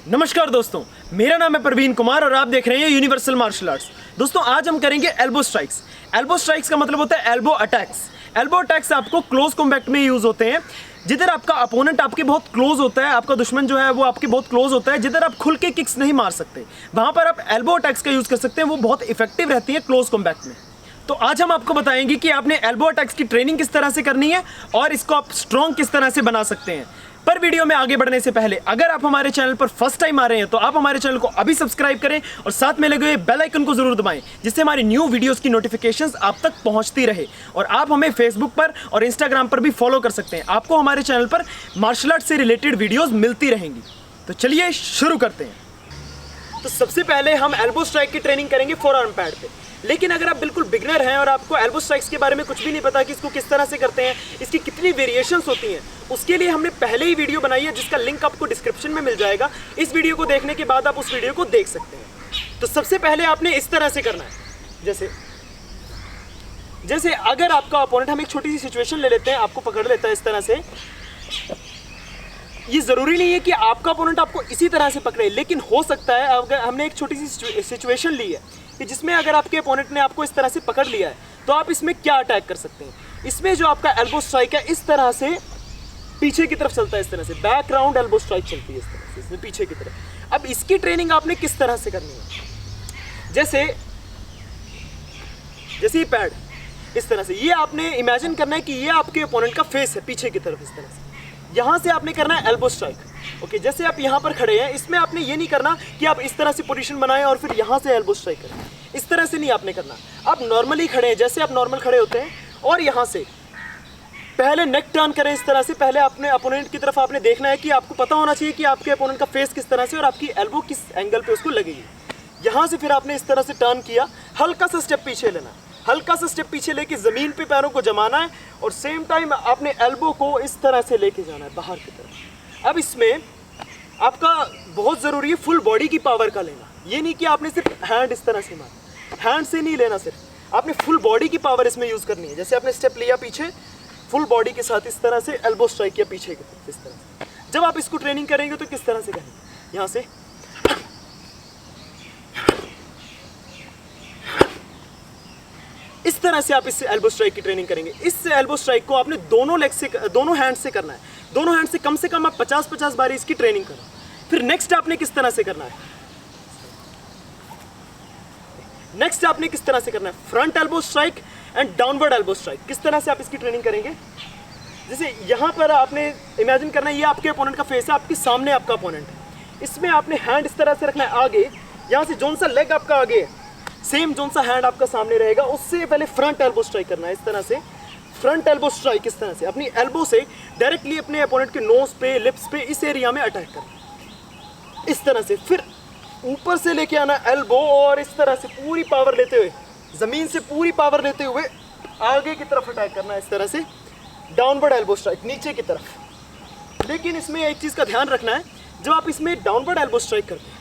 नमस्कार दोस्तों, मेरा नाम है प्रवीण कुमार और आप देख रहे हैं यूनिवर्सल मार्शल आर्ट्स। दोस्तों आज हम करेंगे एल्बो स्ट्राइक्स। एल्बो स्ट्राइक्स का मतलब होता है एल्बो अटैक्स। एल्बो अटैक्स आपको क्लोज कॉम्बैट में यूज होते हैं, जिधर आपका अपोनेंट आपके बहुत क्लोज होता है, आपका दुश्मन जो है वो आपके बहुत क्लोज होता है, जिधर आप खुल के किक्स नहीं मार सकते, वहां पर आप एल्बो अटैक्स का यूज कर सकते हैं। वो बहुत इफेक्टिव रहती है क्लोज कॉम्बैट में। तो आज हम आपको बताएंगे कि आपने एल्बो अटैक्स की ट्रेनिंग किस तरह से करनी है और इसको आप स्ट्रॉन्ग किस तरह से बना सकते हैं। पर वीडियो में आगे बढ़ने से पहले अगर आप हमारे चैनल पर फर्स्ट टाइम आ रहे हैं तो आप हमारे चैनल को अभी सब्सक्राइब करें और साथ में लगे हुए बेल आइकन को जरूर दबाएं, जिससे हमारी न्यू वीडियोस की नोटिफिकेशंस आप तक पहुंचती रहे। और आप हमें फेसबुक पर और इंस्टाग्राम पर भी फॉलो कर सकते हैं। आपको हमारे चैनल पर मार्शल आर्ट से रिलेटेड वीडियोस मिलती रहेंगी। तो चलिए शुरू करते हैं। तो सबसे पहले हम एल्बो स्ट्राइक की ट्रेनिंग करेंगे फोर आर्म पैड पे। लेकिन अगर आप बिल्कुल बिगनर हैं और आपको एल्बो स्ट्राइक्स के बारे में कुछ भी नहीं पता कि इसको किस तरह से करते हैं, इसकी कितनी वेरिएशंस होती हैं, उसके लिए हमने पहले ही वीडियो बनाई है जिसका लिंक आपको डिस्क्रिप्शन में मिल जाएगा। इस वीडियो को देखने के बाद आप उस वीडियो को देख सकते हैं। तो सबसे पहले आपने इस तरह से करना है, जैसे अगर आपका अपोनेंट, हम एक छोटी सी सिचुएशन ले लेते हैं, आपको पकड़ लेता है इस तरह से। ये जरूरी नहीं है कि आपका अपोनेंट आपको इसी तरह से पकड़े, लेकिन हो सकता है अगर हमने एक छोटी सी सिचुएशन ली है कि जिसमें अगर आपके अपोनेंट ने आपको इस तरह से पकड़ लिया है तो आप इसमें क्या अटैक कर सकते हैं। इसमें जो आपका एल्बो स्ट्राइक है इस तरह से पीछे की तरफ चलता है, इस तरह से बैकग्राउंड एल्बो स्ट्राइक चलती है इस तरह से, इसमें पीछे की तरफ। अब इसकी ट्रेनिंग आपने किस तरह से करनी है, जैसे ये पैड इस तरह से, ये आपने इमेजिन करना है कि ये आपके अपोनेंट का फेस है पीछे की तरफ, इस तरह से। यहाँ से आपने करना है एल्बो स्ट्राइक। ओके, जैसे आप यहाँ पर खड़े हैं, इसमें आपने ये नहीं करना कि आप इस तरह से पोजीशन बनाएं और फिर यहाँ से एल्बो स्ट्राइक करें, इस तरह से नहीं आपने करना। आप नॉर्मली खड़े हैं, जैसे आप नॉर्मल खड़े होते हैं, और यहाँ से पहले नेक टर्न करें इस तरह से। पहले अपने अपोनेंट की तरफ आपने देखना है कि आपको पता होना चाहिए कि आपके अपोनेंट का फेस किस तरह से और आपकी एल्बो किस एंगल पे उसको लगेगी। यहाँ से फिर आपने इस तरह से टर्न किया, हल्का सा स्टेप पीछे लेना, हल्का सा स्टेप पीछे लेके ज़मीन पे पैरों को जमाना है और सेम टाइम आपने एल्बो को इस तरह से लेके जाना है बाहर की तरफ। अब इसमें आपका बहुत ज़रूरी है फुल बॉडी की पावर का लेना। ये नहीं कि आपने सिर्फ हैंड इस तरह से मारा, हैंड से नहीं लेना, सिर्फ आपने फुल बॉडी की पावर इसमें यूज़ करनी है। जैसे आपने स्टेप लिया पीछे, फुल बॉडी के साथ इस तरह से एल्बो स्ट्राइक किया पीछे की तरफ, इस तरह से। जब आप इसको ट्रेनिंग करेंगे तो किस तरह से करेंगे, यहाँ से इस तरह से आप इस एल्बो स्ट्राइक की ट्रेनिंग करेंगे। इस एल्बो स्ट्राइक को आपने दोनों लेग से, दोनों हैंड से करना है। दोनों हैंड से कम आप 50-50 बार इसकी ट्रेनिंग करो। फिर नेक्स्ट आपने किस तरह से करना है, नेक्स्ट आपने किस तरह से करना है, front elbow strike and downward elbow strike. किस तरह से आप इसकी ट्रेनिंग करेंगे, जैसे यहाँ पर आपने इमेजिन करना है ये आपके अपोनेंट का फेस है, आपके सामने आपका अपोनेंट है। इसमें आपने हैंड इस तरह से रखना है आगे, यहाँ से जोन सा लेग आपका आगे है, सेम जोन सा हैंड आपका सामने रहेगा, उससे पहले फ्रंट एल्बो स्ट्राइक करना है इस तरह से। फ्रंट एल्बो स्ट्राइक इस तरह से अपनी एल्बो से डायरेक्टली अपने अपोनेंट के नोज पे, लिप्स पे, इस एरिया में अटैक करना इस तरह से। फिर ऊपर से लेके आना एल्बो और इस तरह से पूरी पावर लेते हुए, जमीन से पूरी पावर लेते हुए आगे की तरफ अटैक करना है इस तरह से, डाउनवर्ड एल्बो स्ट्राइक नीचे की तरफ। लेकिन इसमें एक चीज़ का ध्यान रखना है, जब आप इसमें डाउनवर्ड एल्बो स्ट्राइक करते हैं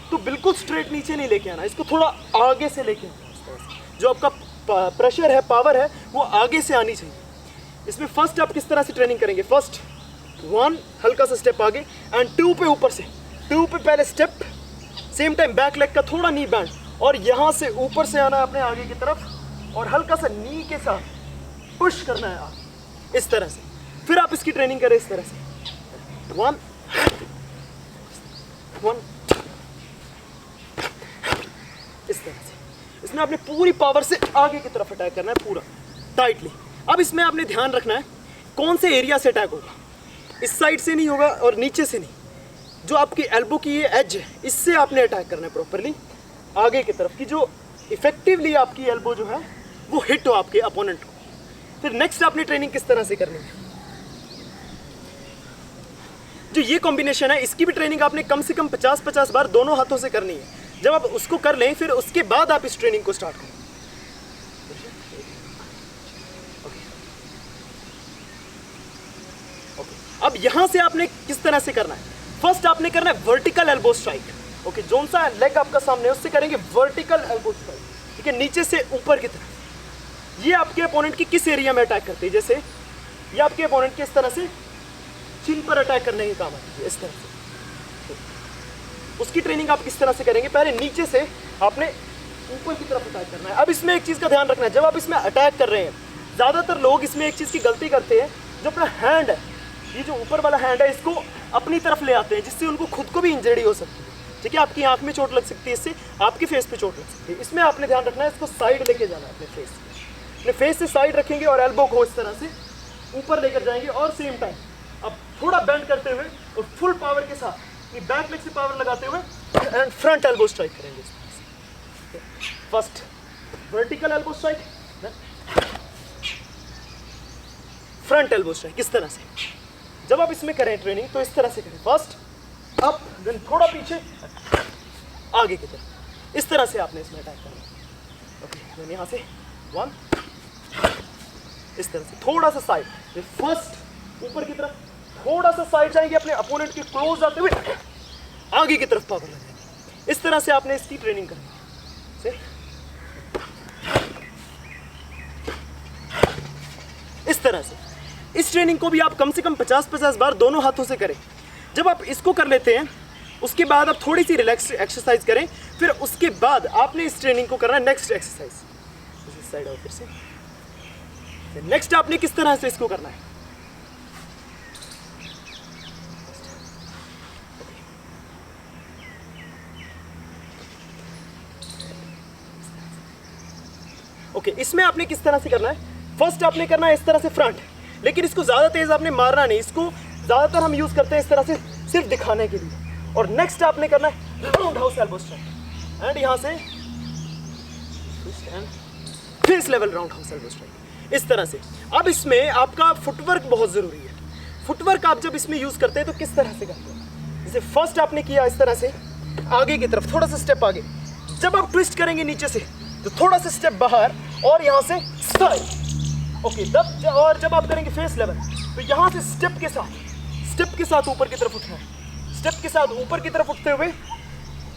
तो बिल्कुल स्ट्रेट नीचे नहीं लेके आना, इसको थोड़ा आगे से लेके आना इस तरह से। जो आपका प्रेशर है, पावर है, वो आगे से आनी चाहिए। इसमें फर्स्ट आप किस तरह से ट्रेनिंग करेंगे, फर्स्ट 1 हल्का सा स्टेप आगे एंड 2 पे ऊपर से, 2 पे पहले step, same time back leg का थोड़ा नी बैंड, और यहाँ से ऊपर से आना है अपने आगे की तरफ और हल्का सा नी के साथ पुश करना है आप इस तरह से। फिर आप इसकी ट्रेनिंग करें इस तरह से, 1 इस तरह से। इसमें आपने पूरी पावर से आगे की तरफ अटैक करना है पूरा टाइटली। अब इसमें आपने ध्यान रखना है कौन से एरिया से अटैक होगा, इस साइड से नहीं होगा और नीचे से नहीं, जो आपकी एल्बो की ये एज है इससे आपने अटैक करना है प्रॉपरली आगे की तरफ, कि जो इफेक्टिवली आपकी एल्बो जो है वो हिट हो आपके अपोनेंट को। फिर नेक्स्ट आपने ट्रेनिंग किस तरह से करनी है, जो ये कॉम्बिनेशन है इसकी भी ट्रेनिंग आपने कम से कम 50-50 बार दोनों हाथों से करनी है। जब आप उसको कर लें फिर उसके बाद आप इस ट्रेनिंग को स्टार्ट करें। अब यहां से आपने किस तरह से करना है, फर्स्ट आपने करना है vertical elbow strike. Okay, zone सा लेग आपका सामने है उससे करेंगे वर्टिकल एल्बो स्ट्राइक, ठीक है, नीचे से ऊपर की तरफ। ये आपके अपोनेंट की किस एरिया में अटैक करते हैं, जैसे ये आपके अपोनेंट के इस तरह से चिन पर अटैक करने के काम आती है इस तरह से। उसकी ट्रेनिंग आप किस तरह से करेंगे। पहले नीचे से आपने ऊपर की तरफ अटैक करना है। अब इसमें एक चीज़ का ध्यान रखना है, जब आप इसमें अटैक कर रहे हैं, ज़्यादातर लोग इसमें एक चीज़ की गलती करते हैं, जो अपना हैंड है, ये जो ऊपर वाला हैंड है, इसको अपनी तरफ ले आते हैं, जिससे उनको खुद को भी इंजरी हो सकती है। ठीक है, आपकी आंख में चोट लग सकती है, इससे आपके फेस पे चोट लग सकती है। इसमें आपने ध्यान रखना है, इसको साइड लेके जाना है अपने फेस से साइड रखेंगे और एल्बो को इस तरह से ऊपर लेकर जाएंगे और सेम टाइम अब थोड़ा बेंड करते हुए और फुल पावर के साथ ये बैक लेग से पावर लगाते हुए एंड फ्रंट एल्बो स्ट्राइक करेंगे। First vertical elbow strike, front elbow strike. इस तरह से जब आप इसमें करें ट्रेनिंग तो इस तरह से करें, फर्स्ट अप देन थोड़ा पीछे आगे की तरफ, इस तरह से आपने इसमें अटैक करना। ओके, देन यहाँ से 1, इस तरह से थोड़ा सा साइड, फर्स्ट ऊपर की तरफ, थोड़ा सा साइड जाएंगे, अपने अपोनेंट के क्लोज आते हुए आगे की तरफ पावर लगाएंगे। इस तरह से आपने इसकी ट्रेनिंग करनी है। इस तरह से इस ट्रेनिंग को भी आप कम से कम 50-50 बार दोनों हाथों से करें। जब आप इसको कर लेते हैं उसके बाद आप थोड़ी सी रिलैक्स एक्सरसाइज करें, फिर उसके बाद आपने इस ट्रेनिंग को करना है नेक्स्ट एक्सरसाइज। साइड आओ फिर से, नेक्स्ट आपने किस तरह से इसको करना है। ओके, इसमें आपने किस तरह से करना है, फर्स्ट आपने करना है इस तरह से फ्रंट, लेकिन इसको ज़्यादा तेज़ आपने मारना नहीं, इसको ज़्यादातर हम यूज़ करते हैं इस तरह से सिर्फ दिखाने के लिए। और नेक्स्ट आपने करना है round house elbow strike and यहाँ से face level round house elbow strike, इस तरह से। अब इसमें आपका फुटवर्क बहुत ज़रूरी है। फुटवर्क आप जब इसमें यूज़ करते हैं तो किस तरह से करते हैं, जैसे फर्स्ट आपने किया इस तरह से आगे की तरफ थोड़ा सा स्टेप आगे, जब आप ट्विस्ट करेंगे नीचे से तो थोड़ा सा स्टेप बाहर और यहाँ से साइड। ओके, और जब आप करेंगे फेस लेवल तो यहाँ से स्टेप के साथ ऊपर की तरफ उठना है, स्टेप के साथ ऊपर की तरफ उठते हुए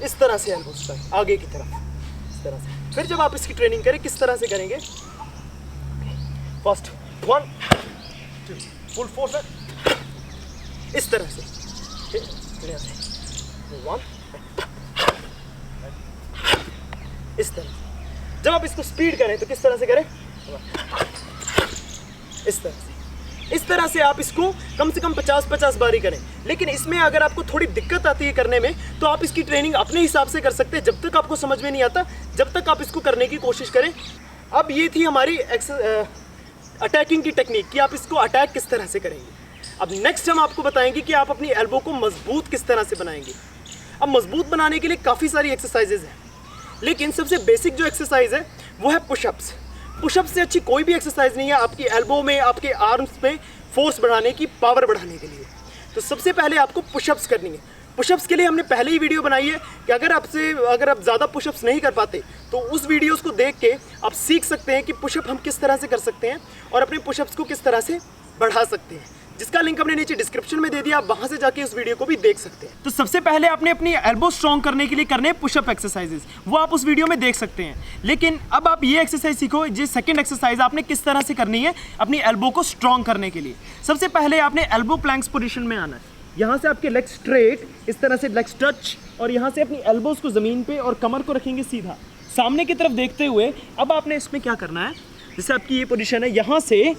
इस तरह से एल्बो स्ट्राइक आगे की तरफ, इस तरह से। फिर जब आप इसकी ट्रेनिंग करें किस तरह से करेंगे, फर्स्ट 1 2 फुल फोर्स है, इस तरह से 1 इस तरह से। जब आप इसको स्पीड करें तो किस तरह से करें, इस तरह से। इस तरह से आप इसको कम से कम 50-50 बारी करें। लेकिन इसमें अगर आपको थोड़ी दिक्कत आती है करने में तो आप इसकी ट्रेनिंग अपने हिसाब से कर सकते हैं, जब तक आपको समझ में नहीं आता जब तक आप इसको करने की कोशिश करें। अब ये थी हमारी अटैकिंग की टेक्निक कि आप इसको अटैक किस तरह से करेंगे। अब नेक्स्ट हम आपको बताएंगे कि आप अपनी एल्बो को मजबूत किस तरह से बनाएंगे। अब मजबूत बनाने के लिए काफ़ी सारी एक्सरसाइजेज हैं, लेकिन सबसे बेसिक जो एक्सरसाइज है वो है पुशअप्स। पुशअप्स से अच्छी कोई भी एक्सरसाइज नहीं है आपकी एल्बो में, आपके आर्म्स में फोर्स बढ़ाने की, पावर बढ़ाने के लिए। तो सबसे पहले आपको पुशअप्स करनी है। पुशअप्स के लिए हमने पहले ही वीडियो बनाई है कि अगर आप ज़्यादा पुशअप्स नहीं कर पाते तो उस वीडियोस को देख के आप सीख सकते हैं कि पुशअप हम किस तरह से कर सकते हैं और अपने पुशअप्स को किस तरह से बढ़ा सकते हैं, जिसका लिंक हमने नीचे डिस्क्रिप्शन में दे दिया, आप वहां से जाके उस वीडियो को भी देख सकते हैं। तो सबसे पहले आपने अपनी एल्बो स्ट्रॉन्ग करने के लिए करने पुशअप एक्सरसाइजेस, वो आप उस वीडियो में देख सकते हैं। लेकिन अब आप ये एक्सरसाइज सीखो, ये सेकंड एक्सरसाइज आपने किस तरह से करनी है अपनी एल्बो को स्ट्रॉन्ग करने के लिए। सबसे पहले आपने एल्बो प्लैंक्स पोजिशन में आना है। यहाँ से आपके लेग स्ट्रेट, इस तरह से लेग्स टच, और यहाँ से अपनी एल्बोज को ज़मीन पे और कमर को रखेंगे सीधा सामने की तरफ देखते हुए। अब आपने इसमें क्या करना है, जैसे आपकी ये पोजीशन है, यहाँ से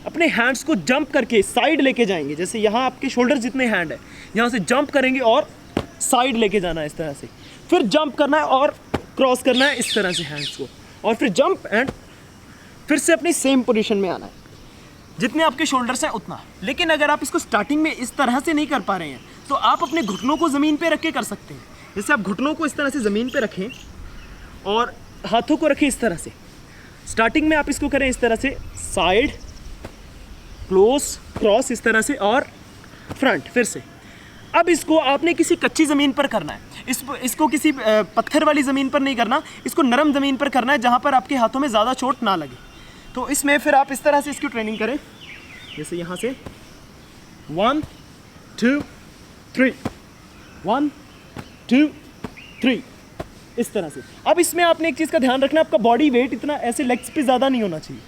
अपने हैंड्स को जंप करके साइड लेके जाएंगे। जैसे यहाँ आपके शोल्डर जितने हैंड है, यहाँ से जंप करेंगे और साइड लेके जाना है इस तरह से। फिर जंप करना है और क्रॉस करना है इस तरह से हैंड्स को, और फिर जंप एंड फिर से अपनी सेम पोजीशन में आना है, जितने आपके शोल्डर्स हैं उतना। लेकिन अगर आप इसको स्टार्टिंग में इस तरह से नहीं कर पा रहे हैं तो आप अपने घुटनों को ज़मीन पे रख के कर सकते हैं। जैसे आप घुटनों को इस तरह से ज़मीन पे रखें और हाथों को रखें इस तरह से। स्टार्टिंग में आप इसको करें इस तरह से, साइड, क्लोज, क्रॉस, इस तरह से, और फ्रंट फिर से। अब इसको आपने किसी कच्ची ज़मीन पर करना है, इसको किसी पत्थर वाली ज़मीन पर नहीं करना, इसको नरम ज़मीन पर करना है जहाँ पर आपके हाथों में ज़्यादा चोट ना लगे। तो इसमें फिर आप इस तरह से इसकी ट्रेनिंग करें, जैसे यहाँ से 1 2 3 1 2 3 इस तरह से। अब इसमें आपने एक चीज़ का ध्यान रखना है, आपका बॉडी वेट इतना ऐसे लेग्स पे ज़्यादा नहीं होना चाहिए,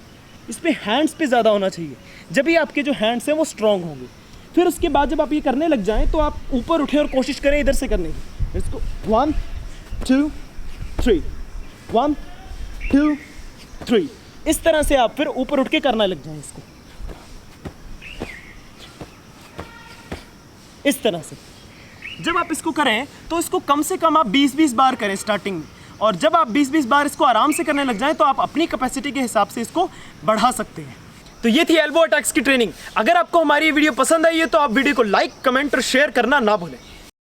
इस पर हैंड्स पे ज़्यादा होना चाहिए। जब भी आपके जो हैंड्स हैं वो स्ट्रॉन्ग होंगे। फिर उसके बाद जब आप ये करने लग जाएं तो आप ऊपर उठें और कोशिश करें इधर से करने की, इसको 1 2 3, 1 2 3, इस तरह से आप फिर ऊपर उठ के करना लग जाए इसको, इस तरह से। जब आप इसको करें तो इसको कम से कम आप 20-20 बार करें स्टार्टिंग में, और जब आप 20-20 बार इसको आराम से करने लग जाएं तो आप अपनी कैपेसिटी के हिसाब से इसको बढ़ा सकते हैं। तो ये थी एल्बो अटैक्स की ट्रेनिंग। अगर आपको हमारी ये वीडियो पसंद आई है तो आप वीडियो को लाइक, कमेंट और शेयर करना ना भूलें।